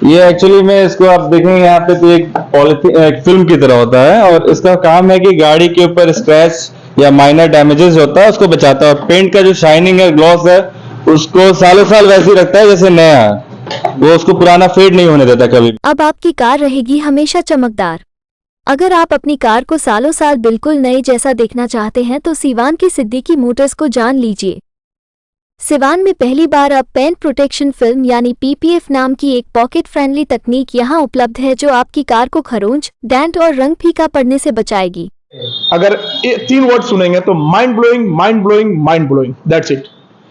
ये एक्चुअली में इसको आप देखेंगे यहाँ पे तो एक पॉलिथीन एक फिल्म की तरह होता है और इसका काम है कि गाड़ी के ऊपर स्क्रैच या माइनर डैमेजेस होता है उसको बचाता है और पेंट का जो शाइनिंग है ग्लॉस है उसको सालों साल वैसे ही रखता है जैसे नया है। वो उसको पुराना फेड नहीं होने देता कभी भी। अब आपकी कार रहेगी हमेशा चमकदार। अगर आप अपनी कार को सालों साल बिल्कुल नए जैसा देखना चाहते हैं तो सीवान की सिद्दीकी मोटर्स को जान लीजिए। सिवान में पहली बार अब पेंट प्रोटेक्शन फिल्म यानी पीपीएफ नाम की एक पॉकेट फ्रेंडली तकनीक यहां उपलब्ध है जो आपकी कार को खरोंच, डेंट और रंग फीका पड़ने से बचाएगी। अगर ये 3 वर्ड सुनेंगे तो mind blowing, mind blowing, mind blowing, that's it.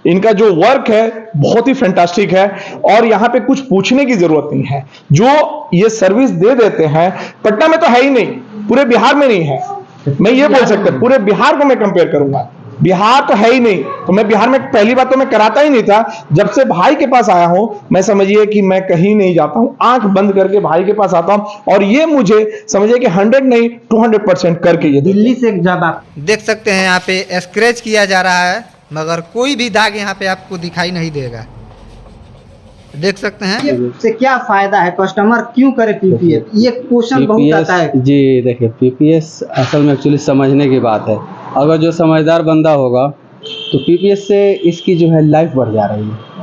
इनका जो वर्क है बहुत ही फैंटास्टिक है और यहाँ पे कुछ पूछने की जरूरत नहीं है। जो ये सर्विस दे देते हैं पटना में तो है ही नहीं, पूरे बिहार में नहीं है। मैं ये बोल सकता पूरे बिहार को मैं कंपेयर करूंगा, बिहार तो है ही नहीं। तो मैं बिहार में पहली बात तो मैं कराता ही नहीं था। जब से भाई के पास आया हूं मैं समझिए कि मैं कहीं नहीं जाता हूं, आंख बंद करके भाई के पास आता हूं और ये मुझे समझिए कि 100 नहीं 200% करके ये दिल्ली से जब आप देख सकते हैं यहाँ पे स्क्रैच किया जा रहा है मगर कोई भी दाग यहाँ पे आपको दिखाई नहीं देगा। देख सकते हैं से क्या फायदा है, कस्टमर क्यों करे पीपीएफ, ये क्वेश्चन बहुत आता है। जी देखिए, पीपीएस असल में एक्चुअली समझने की बात है। अगर जो समझदार बंदा होगा तो पीपीएस से इसकी जो है लाइफ बढ़ जा रही है।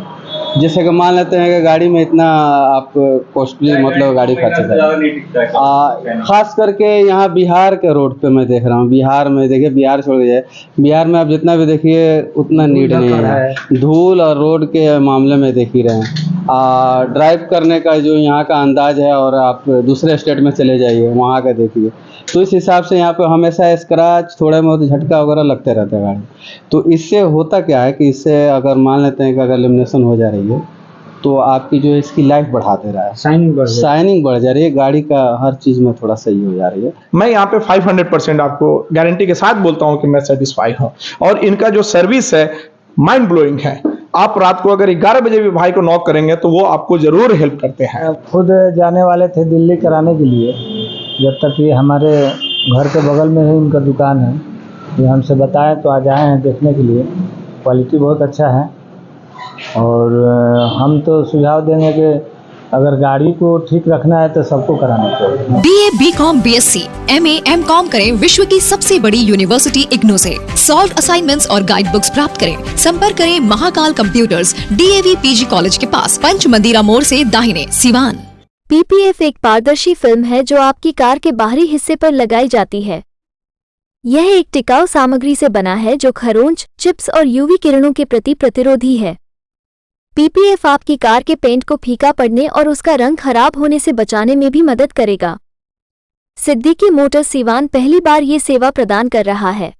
जैसे कि मान लेते हैं कि गाड़ी में इतना आप कॉस्टली मतलब गाड़ी खर्च खास करके यहाँ बिहार के रोड पे मैं देख रहा हूँ। बिहार में देखिए, बिहार छोड़ के जाए, बिहार में आप जितना भी देखिए उतना नीट नहीं है। धूल और रोड के मामले में देख ही रहे हैं। ड्राइव करने का जो यहाँ का अंदाज है और आप दूसरे स्टेट में चले जाइए वहाँ का देखिए, तो इस हिसाब से यहाँ पे हमेशा स्क्रैच थोड़े बहुत झटका वगैरह लगते रहते हैं गाड़ी। तो इससे होता क्या है कि इससे अगर मान लेते हैं कि अगर लेमिनेशन हो जा रही है तो आपकी जो इसकी लाइफ बढ़ाते रहा है, शाइनिंग बढ़ जा रही है, गाड़ी का हर चीज़ में थोड़ा सही हो जा रही है। मैं यहाँ पे 500% आपको गारंटी के साथ बोलता हूँ कि मैं सेटिस्फाई हूँ और इनका जो सर्विस है माइंड ब्लोइंग है। आप रात को अगर 11 बजे भी भाई को नॉक करेंगे तो वो आपको जरूर हेल्प करते हैं। खुद जाने वाले थे दिल्ली कराने के लिए, जब तक ये हमारे घर के बगल में ही उनका दुकान है, ये हमसे बताएं तो आज आए हैं देखने के लिए। क्वालिटी बहुत अच्छा है और हम तो सुझाव देंगे कि अगर गाड़ी को ठीक रखना है तो सबको कराना चाहिए। BA, BCom, BSc, MA, MCom करें विश्व की सबसे बड़ी यूनिवर्सिटी इग्नू से। सॉल्व असाइनमेंट्स और गाइड बुक्स प्राप्त करें। संपर्क करें Mahakal computers, DAV PG college के पास, पंच मंदिरा मोड़ से दाहिने, सिवान। पीपीएफ एक पारदर्शी फिल्म है जो आपकी कार के बाहरी हिस्से पर लगाई जाती है। यह एक टिकाऊ सामग्री से बना है जो खरोंच, चिप्स और यूवी किरणों के प्रति प्रतिरोधी है। पीपीएफ आपकी कार के पेंट को फीका पड़ने और उसका रंग खराब होने से बचाने में भी मदद करेगा। सिद्दीकी मोटर्स सिवान पहली बार ये सेवा प्रदान कर रहा है।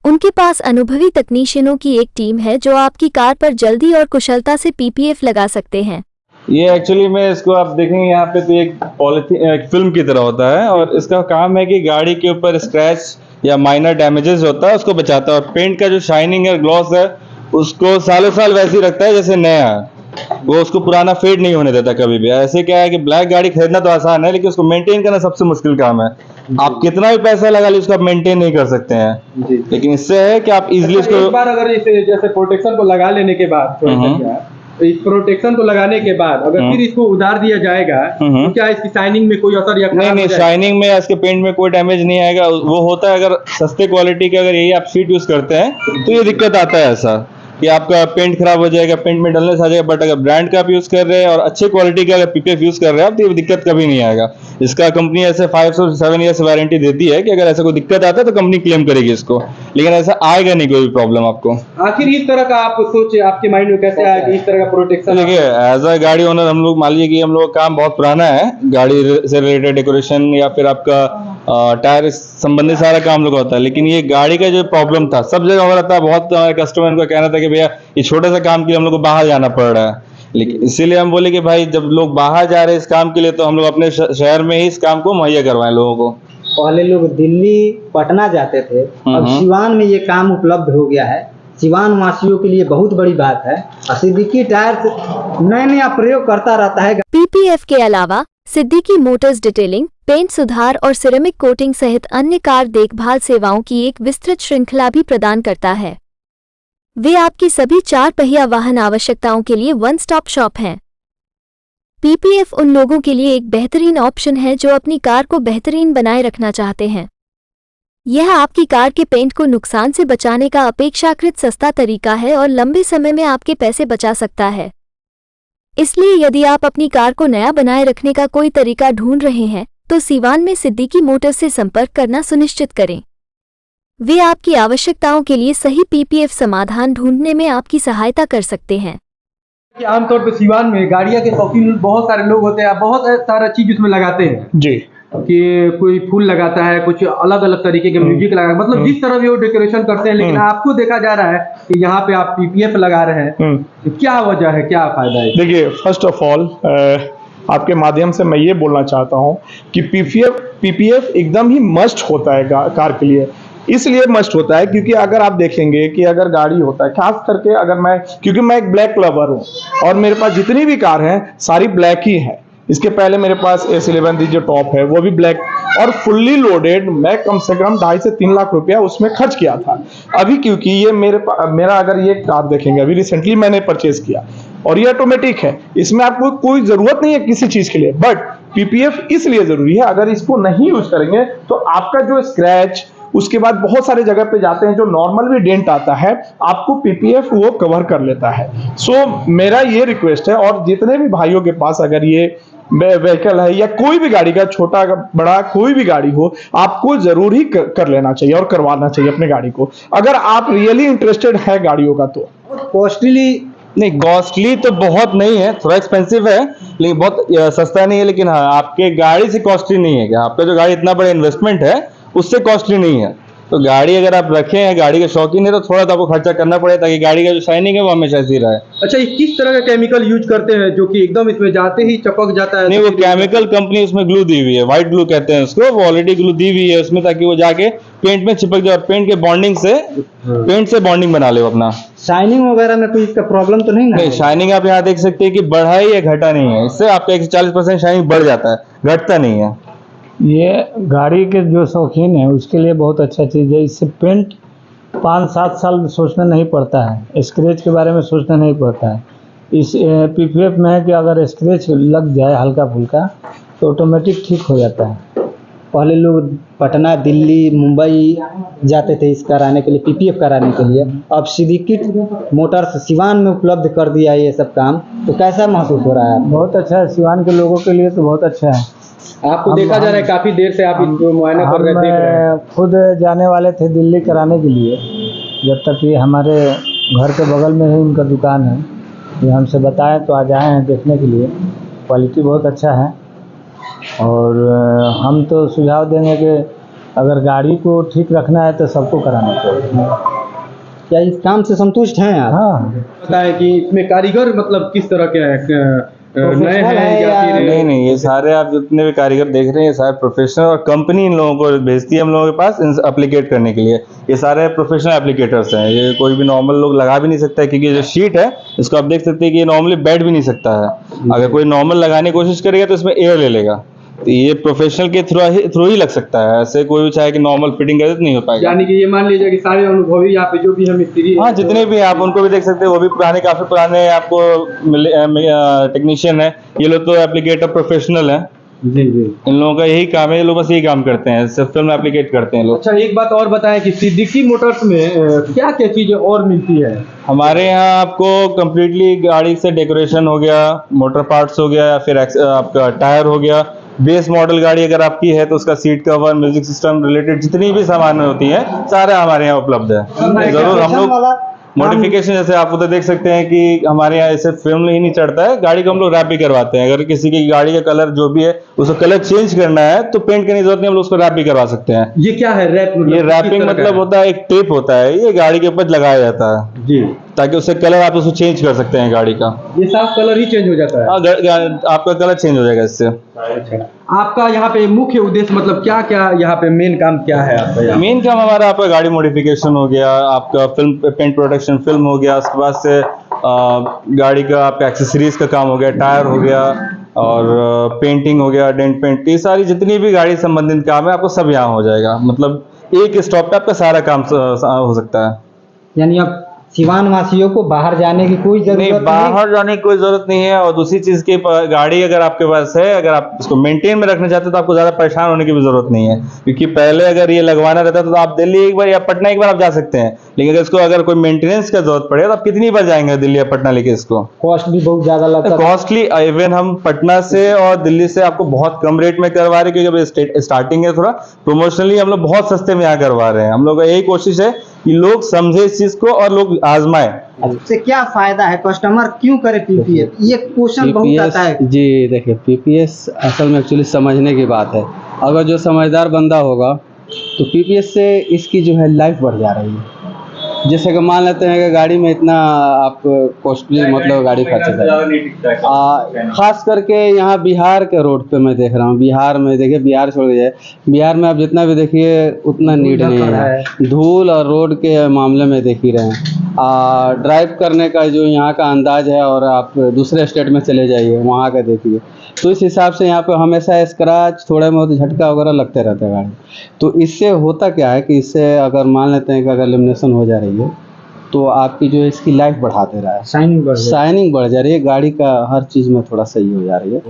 उनके पास अनुभवी तकनीशियनों की एक टीम है जो आपकी कार पर जल्दी और कुशलता से पीपीएफ लगा सकते हैं। ये एक्चुअली में इसको आप देखेंगे यहाँ पे तो एक पॉलिथीन एक फिल्म की तरह होता है और इसका काम है कि गाड़ी के ऊपर स्क्रैच या माइनर डैमेजेस होता है उसको बचाता है और पेंट का जो शाइनिंग है ग्लॉस है उसको सालों साल वैसे ही रखता है जैसे नया है। वो उसको पुराना फेड नहीं होने देता कभी भी। ऐसे क्या है कि ब्लैक गाड़ी खरीदना तो आसान है लेकिन उसको मेंटेन करना सबसे मुश्किल काम है। आप कितना भी पैसा लगा लीजिए उसको आप मेंटेन नहीं कर सकते हैं। लेकिन इससे है कि आप इजीली इसको एक बार अगर इसे जैसे प्रोटेक्शन को लगा लेने के बाद प्रोटेक्शन को लगाने के बाद अगर फिर इसको उतार दिया जाएगा तो क्या इसकी शाइनिंग में कोई असर या नहीं, शाइनिंग में इसके पेंट में कोई डैमेज नहीं आएगा। वो होता है अगर सस्ते क्वालिटी के अगर यही आप सीट यूज करते हैं तो ये दिक्कत आता है ऐसा कि आपका पेंट खराब हो जाएगा, पेंट में डलनेस आ जाएगा। बट अगर ब्रांड का आप यूज कर रहे हैं और अच्छे क्वालिटी का अगर पीपीएफ यूज कर रहे हैं आप तो ये दिक्कत कभी नहीं आएगा। इसका कंपनी ऐसे 5 से 7 ईयर्स वारंटी देती है कि अगर ऐसा कोई दिक्कत आता है तो कंपनी क्लेम करेगी इसको, लेकिन ऐसा आएगा नहीं कोई भी प्रॉब्लम आपको। आखिर इस तरह का आप सोचे आपके माइंड में कैसे आया कि इस तरह का प्रोटेक्शन? देखिए, एज अ गाड़ी ओनर हम लोग मान लीजिए कि हम लोग का काम बहुत पुराना है, गाड़ी से रिलेटेड डेकोरेशन या फिर आपका टायर संबंधित सारा काम लोग होता है। लेकिन ये गाड़ी का जो प्रॉब्लम था सब जगह हो रहा था। बहुत हमारे कस्टमर को कहना था कि भैया ये छोटे सा काम के लिए हम लोग को बाहर जाना पड़ रहा है। लेकिन इसीलिए हम बोले कि भाई जब लोग बाहर जा रहे हैं इस काम के लिए तो हम लोग अपने शहर में ही इस काम को मुहैया करवाएं लोगों को। पहले लोग दिल्ली पटना जाते थे, अब सिवान में ये काम उपलब्ध हो गया है। सिवान वासियों के लिए बहुत बड़ी बात है। सिद्दीकी टायर नया नया प्रयोग करता रहता है। पीपीएफ के अलावा सिद्दीकी मोटर्स डिटेलिंग, पेंट सुधार और सिरेमिक कोटिंग सहित अन्य कार देखभाल सेवाओं की एक विस्तृत श्रृंखला भी प्रदान करता है। वे आपकी सभी 4 पहिया वाहन आवश्यकताओं के लिए वन स्टॉप शॉप हैं। पीपीएफ उन लोगों के लिए एक बेहतरीन ऑप्शन है जो अपनी कार को बेहतरीन बनाए रखना चाहते हैं। यह आपकी कार के पेंट को नुकसान से बचाने का अपेक्षाकृत सस्ता तरीका है और लंबे समय में आपके पैसे बचा सकता है। इसलिए यदि आप अपनी कार को नया बनाए रखने का कोई तरीका ढूंढ रहे हैं तो सीवान में सिद्दीकी मोटर्स से संपर्क करना सुनिश्चित करें। वे आपकी आवश्यकताओं के लिए सही पीपीएफ समाधान ढूंढने में आपकी सहायता कर सकते हैं। कि आमतौर पे सीवान में गाड़ियाँ के शौकीन बहुत सारे लोग होते हैं, बहुत सारा चीज उसमें लगाते हैं जी, कि कोई फूल लगाता है, कुछ अलग अलग तरीके के म्यूजिक लगा, मतलब जिस तरह भी वो डेकोरेशन करते हैं। लेकिन आपको देखा जा रहा है कि यहाँ पे आप पीपीएफ लगा रहे हैं, तो क्या वजह है, क्या फायदा है? देखिए, फर्स्ट ऑफ ऑल आपके माध्यम से मैं ये बोलना चाहता हूँ कि पीपीएफ एकदम ही मस्ट होता है कार के लिए। इसलिए मस्ट होता है क्योंकि अगर आप देखेंगे कि अगर गाड़ी होता है, खास करके अगर क्योंकि मैं एक ब्लैक लवर हूँ और मेरे पास जितनी भी कार हैं सारी ब्लैक ही है। इसके पहले मेरे पास S11 जो टॉप है वो भी ब्लैक और फुल्ली लोडेड, मैं कम से कम 2.5 से 3 लाख रुपया उसमें खर्च किया था। अभी क्योंकि ये मेरा अगर ये कार देखेंगे, अभी रिसेंटली मैंने परचेज किया और ये ऑटोमेटिक है, इसमें आपको कोई जरूरत नहीं है किसी चीज के लिए। बट पीपीएफ इसलिए जरूरी है, अगर इसको नहीं यूज करेंगे तो आपका जो स्क्रैच, उसके बाद बहुत सारे जगह पे जाते हैं जो नॉर्मल भी डेंट आता है, आपको पीपीएफ वो कवर कर लेता है। सो मेरा ये रिक्वेस्ट है, और जितने भी भाइयों के पास अगर ये व्हीकल है या कोई भी गाड़ी का छोटा बड़ा कोई भी गाड़ी हो, आपको जरूर ही कर लेना चाहिए और करवाना चाहिए अपने गाड़ी को, अगर आप रियली इंटरेस्टेड है गाड़ियों का। तो कॉस्टली नहीं, कॉस्टली तो बहुत नहीं है, थोड़ा एक्सपेंसिव है लेकिन बहुत सस्ता नहीं है। लेकिन हाँ, आपके गाड़ी से कॉस्टली नहीं है कि आपका जो गाड़ी इतना बड़ा इन्वेस्टमेंट है उससे कॉस्टली नहीं है। तो गाड़ी अगर आप रखे हैं, गाड़ी के शौकीन है, तो थोड़ा तो आपको खर्चा करना पड़ेगा ताकि गाड़ी का जो शाइनिंग है वो हमेशा ऐसी रहे। अच्छा, ये किस तरह का केमिकल यूज करते हैं जो कि एकदम इसमें जाते ही चपक जाता है? नहीं, वो केमिकल कंपनी उसमें ग्लू दी हुई है, व्हाइट ग्लू कहते हैं उसको, वो ऑलरेडी ग्लू दी हुई है उसमें ताकि वो जाके पेंट में चिपक जाए और पेंट के बॉन्डिंग से पेंट से बॉन्डिंग बना ले अपना। शाइनिंग वगैरह में कोई इसका प्रॉब्लम तो नहीं ना? नहीं, शाइनिंग आप यहाँ देख सकते हैं कि बढ़ा ही या घटा नहीं है, इससे आपका 140% शाइनिंग बढ़ जाता है, घटता नहीं है। ये गाड़ी के जो शौकीन है उसके लिए बहुत अच्छा चीज़ है। इससे पेंट 5-7 साल सोचना नहीं पड़ता है, स्क्रैच के बारे में सोचना नहीं पड़ता है। इस पीपीएफ में है कि अगर स्क्रैच लग जाए हल्का फुल्का तो ऑटोमेटिक ठीक हो जाता है। पहले लोग पटना, दिल्ली, मुंबई जाते थे इस कराने के लिए, पीपीएफ कराने के लिए। अब सिद्दीकी मोटर्स सीवान में उपलब्ध कर दिया है ये सब काम, तो कैसा महसूस हो रहा है? बहुत अच्छा है, सीवान के लोगों के लिए तो बहुत अच्छा है। आपको देखा जा रहा है काफी देर से आप इसको मुआयना कर रहे, देख रहे हैं। खुद जाने वाले थे दिल्ली कराने के लिए, जब तक ये हमारे घर के बगल में ही इनका दुकान है, ये हमसे बताएं तो आज आए हैं देखने के लिए। क्वालिटी बहुत अच्छा है और हम तो सुझाव देंगे कि अगर गाड़ी को ठीक रखना है तो सबको कराना चाहिए। क्या इस काम से संतुष्ट हैं आप? हाँ, बताएं कि इसमें कारीगर मतलब किस तरह के हैं, नए हैं या फिर? नहीं, ये सारे आप जितने भी कारीगर देख रहे हैं ये सारे प्रोफेशनल, और कंपनी इन लोगों को भेजती है हम लोगों के पास एप्लीकेट करने के लिए। ये सारे प्रोफेशनल एप्लीकेटर्स हैं, ये कोई भी नॉर्मल लोग लगा भी नहीं सकता है, क्योंकि जो शीट है इसको आप देख सकते हैं कि ये नॉर्मली बैठ भी नहीं सकता है। अगर कोई नॉर्मल लगाने की कोशिश करेगा तो इसमें एयर ले लेगा, तो ये प्रोफेशनल के थ्रू ही लग सकता है, ऐसे कोई भी चाहे कि नॉर्मल फिटिंग करे तो नहीं हो पाएगा। यानी कि ये मान लीजिए कि सारे अनुभवी यहाँ पे जो भी हम मिस्त्री, हाँ, जितने भी आप उनको भी देख सकते हैं, वो भी काफी पुराने आपको टेक्नीशियन है। ये लोग तो एप्लीकेटर प्रोफेशनल है, जी जी, इन लोगों का यही काम है, ये लोग बस यही काम करते हैं, सिर्फ फिल्म एप्लीकेट करते हैं लोग। अच्छा, एक बात और बताएं कि सिद्दीकी मोटर्स में क्या क्या चीजें और मिलती है? हमारे यहाँ आपको कम्प्लीटली गाड़ी से डेकोरेशन हो गया, मोटर पार्ट्स हो गया, या फिर आपका टायर हो गया। बेस मॉडल गाड़ी अगर आपकी है तो उसका seat cover, music system related जितनी भी सामान होती है सारे हमारे यहाँ उपलब्ध है। जरूर हम लोग मॉडिफिकेशन, जैसे आप उधर देख सकते हैं कि हमारे यहाँ ऐसे फिल्म ही नहीं चढ़ता है, गाड़ी को हम लोग रैप भी करवाते हैं। अगर किसी की गाड़ी का कलर जो भी है उसको कलर चेंज करना है तो पेंट करने की जरूरत नहीं, हम लोग उसको रैप भी करवा सकते हैं। ये क्या है रैप? ये रैपिंग मतलब होता है, एक टेप होता है, ये गाड़ी के ऊपर लगाया जाता है जी, ताकि उससे कलर आप उसको चेंज कर सकते हैं गाड़ी का। ये साफ कलर ही चेंज हो जाता है? हाँ, आपका कलर चेंज हो जाएगा इससे। अच्छा, आपका यहाँ पे मुख्य उद्देश्य मतलब क्या क्या यहाँ पे मेन काम क्या है आपका? यहाँ मेन काम हमारा आपका गाड़ी मॉडिफिकेशन हो गया, आपका फिल्म पेंट प्रोडक्शन फिल्म हो गया, उसके बाद से गाड़ी का आपका एक्सेसरीज का काम हो गया, टायर हो गया और पेंटिंग हो गया, डेंट पेंट, ये सारी जितनी भी गाड़ी संबंधित काम है आपको सब यहाँ हो जाएगा। मतलब एक स्टॉप पे आपका सारा काम हो सकता है। यानी आप सिवान वासियों को बाहर जाने की कोई नहीं, जरूरत नहीं। बाहर जाने की कोई जरूरत नहीं है। और दूसरी चीज की गाड़ी अगर आपके पास है, अगर आप इसको मेंटेन में रखना चाहते हो तो आपको ज्यादा परेशान होने की भी जरूरत नहीं है, क्योंकि पहले अगर ये लगवाना रहता तो आप दिल्ली एक बार या पटना एक बार आप जा सकते हैं, लेकिन अगर इसको अगर कोई मेंटेनेंस का जरूरत पड़े तो आप कितनी बार जाएंगे दिल्ली या पटना लेके इसको? कॉस्ट भी बहुत ज्यादा लगता है। कॉस्टली इवन हम पटना से और दिल्ली से आपको बहुत कम रेट में करवा रहे हैं, क्योंकि अभी स्टार्टिंग है, थोड़ा प्रोमोशनली हम लोग बहुत सस्ते में यहाँ करवा रहे हैं। हम लोग का यही कोशिश है कि लोग समझे इस चीज को और लोग आजमाएं। इससे क्या फायदा है, कस्टमर क्यों करे पीपीएफ, ये क्वेश्चन बहुत आता है। जी देखिए, पीपीएस असल में एक्चुअली समझने की बात है। अगर जो समझदार बंदा होगा तो पीपीएस से इसकी जो है लाइफ बढ़ जा रही है। जैसे कि मान लेते हैं कि गाड़ी में इतना आप कॉस्टली मतलब गाड़ी खर्च कर, खास करके यहाँ बिहार के रोड पे मैं देख रहा हूँ। बिहार में देखिए, बिहार छोड़ के जाए, बिहार में आप जितना भी देखिए उतना नीट नहीं है। धूल और रोड के मामले में देख ही रहे हैं। ड्राइव करने का जो यहाँ का अंदाज है, और आप दूसरे स्टेट में चले जाइए वहाँ का देखिए, तो इस हिसाब से यहाँ पे हमेशा स्क्रैच, थोड़े बहुत झटका वगैरह लगते रहते हैं गाड़ी। तो इससे होता क्या है कि इससे अगर मान लेते हैं कि अगर लेमिनेशन हो जा रही है तो आपकी जो है इसकी लाइफ बढ़ा दे रहा है, शाइनिंग बढ़ जा रही है, गाड़ी का हर चीज़ में थोड़ा सही हो जा रही है।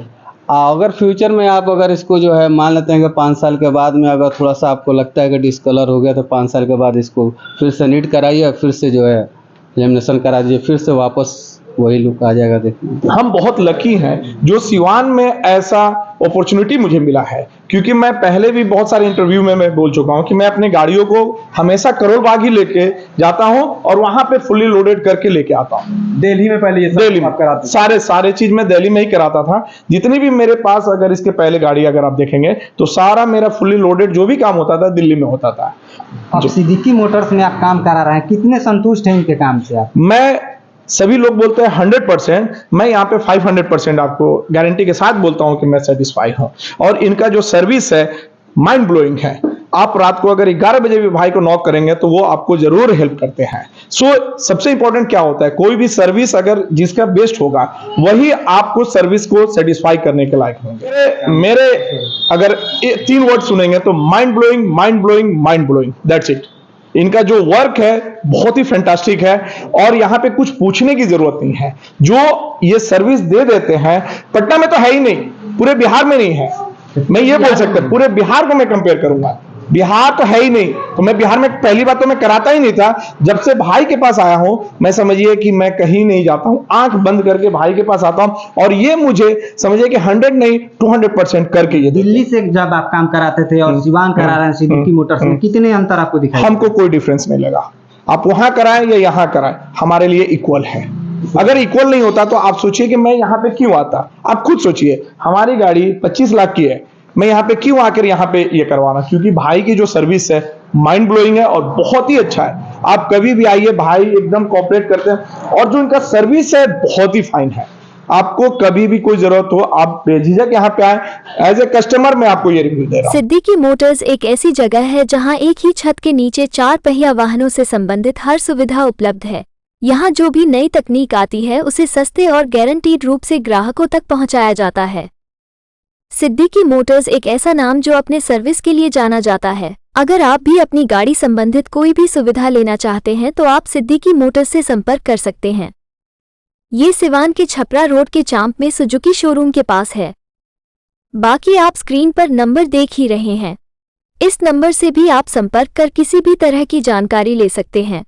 अगर फ्यूचर में आप अगर इसको जो है मान लेते हैं कि 5 साल के बाद में अगर थोड़ा सा आपको लगता है कि डिस्कलर हो गया, तो 5 साल के बाद इसको फिर से नीट कराइए, फिर से जो है लेमिनेशन करा दीजिए, फिर से वापस वही लुक आ जाएगा देखने। हम बहुत लकी हैं जो सिवान में ऐसा अपॉर्चुनिटी मुझे मिला है, क्योंकि मैं पहले भी बहुत सारे इंटरव्यू में मैं बोल चुका हूं कि मैं अपनी गाड़ियों को हमेशा करोल बाग ही लेके जाता हूं और वहां पे फुल्ली लोडेड करके लेके आता हूं। दिल्ली में पहले ये सब दिल्ली में आप कराते थे? सारे चीज मैं दिल्ली में ही कराता था। जितनी भी मेरे पास अगर इसके पहले गाड़ी अगर आप देखेंगे तो सारा मेरा फुल्ली लोडेड जो भी काम होता था दिल्ली में होता था। अब सिद्दीकी मोटर्स में आप काम करा रहे हैं, कितने संतुष्ट हैं इनके काम से आप? मैं, सभी लोग बोलते हैं 100%, मैं यहाँ पे 500% आपको गारंटी के साथ बोलता हूँ कि मैं सेटिस्फाई हूँ। और इनका जो सर्विस है माइंड ब्लोइंग है। आप रात को अगर 11 बजे भी भाई को नॉक करेंगे तो वो आपको जरूर हेल्प करते हैं। सबसे इंपॉर्टेंट क्या होता है, कोई भी सर्विस अगर जिसका बेस्ट होगा वही आपको सर्विस को सेटिस्फाई करने के लायक होंगे। मेरे अगर 3 वर्ड सुनेंगे तो mind blowing, mind blowing, mind blowing, that's it. इनका जो वर्क है बहुत ही फैंटास्टिक है और यहाँ पे कुछ पूछने की जरूरत नहीं है। जो ये सर्विस दे देते हैं, पटना में तो है ही नहीं, पूरे बिहार में नहीं है। मैं ये बोल सकता हूं, पूरे बिहार को मैं कंपेयर करूंगा, बिहार तो है ही नहीं। तो मैं बिहार में पहली बात तो मैं कराता ही नहीं था। जब से भाई के पास आया हूं, मैं समझिए कि मैं कहीं नहीं जाता हूं, आंख बंद करके भाई के पास आता हूं और ये मुझे समझिए कि 100 नहीं 200% करके ये दिल्ली से जब आप काम कराते थे और सिवान करा रहे हैं सिद्दीकी मोटर्स में, कितने अंतर आपको दिखाई? हमको कोई डिफरेंस नहीं लगा। आप वहां कराएं या यहां कराएं, हमारे लिए इक्वल है। अगर इक्वल नहीं होता तो आप सोचिए कि मैं यहाँ पे क्यों आता। आप खुद सोचिए, हमारी गाड़ी 25 लाख की है, मैं यहाँ पे क्यों आकर यहाँ पे ये करवाना? क्योंकि भाई की जो सर्विस है माइंड ब्लोइंग है और बहुत ही अच्छा है। आप कभी भी आइए, भाई एकदम कोऑपरेट करते हैं और जो इनका सर्विस है बहुत ही फाइन है। आपको कभी भी कोई जरूरत हो आप बेझिझक यहाँ पे आए। एज ए कस्टमर मैं आपको ये रिव्यू दे रहा हूँ। सिद्दीकी मोटर्स एक ऐसी जगह है जहां एक ही छत के नीचे 4 पहिया वाहनों से संबंधित हर सुविधा उपलब्ध है। यहाँ जो भी नई तकनीक आती है उसे सस्ते और गारंटीड रूप से ग्राहकों तक पहुँचाया जाता है। सिद्दीकी मोटर्स एक ऐसा नाम जो अपने सर्विस के लिए जाना जाता है। अगर आप भी अपनी गाड़ी संबंधित कोई भी सुविधा लेना चाहते हैं तो आप सिद्दीकी मोटर्स से संपर्क कर सकते हैं। ये सिवान के छपरा रोड के चांप में सुजुकी शोरूम के पास है। बाकी आप स्क्रीन पर नंबर देख ही रहे हैं। इस नंबर से भी आप संपर्क कर किसी भी तरह की जानकारी ले सकते हैं।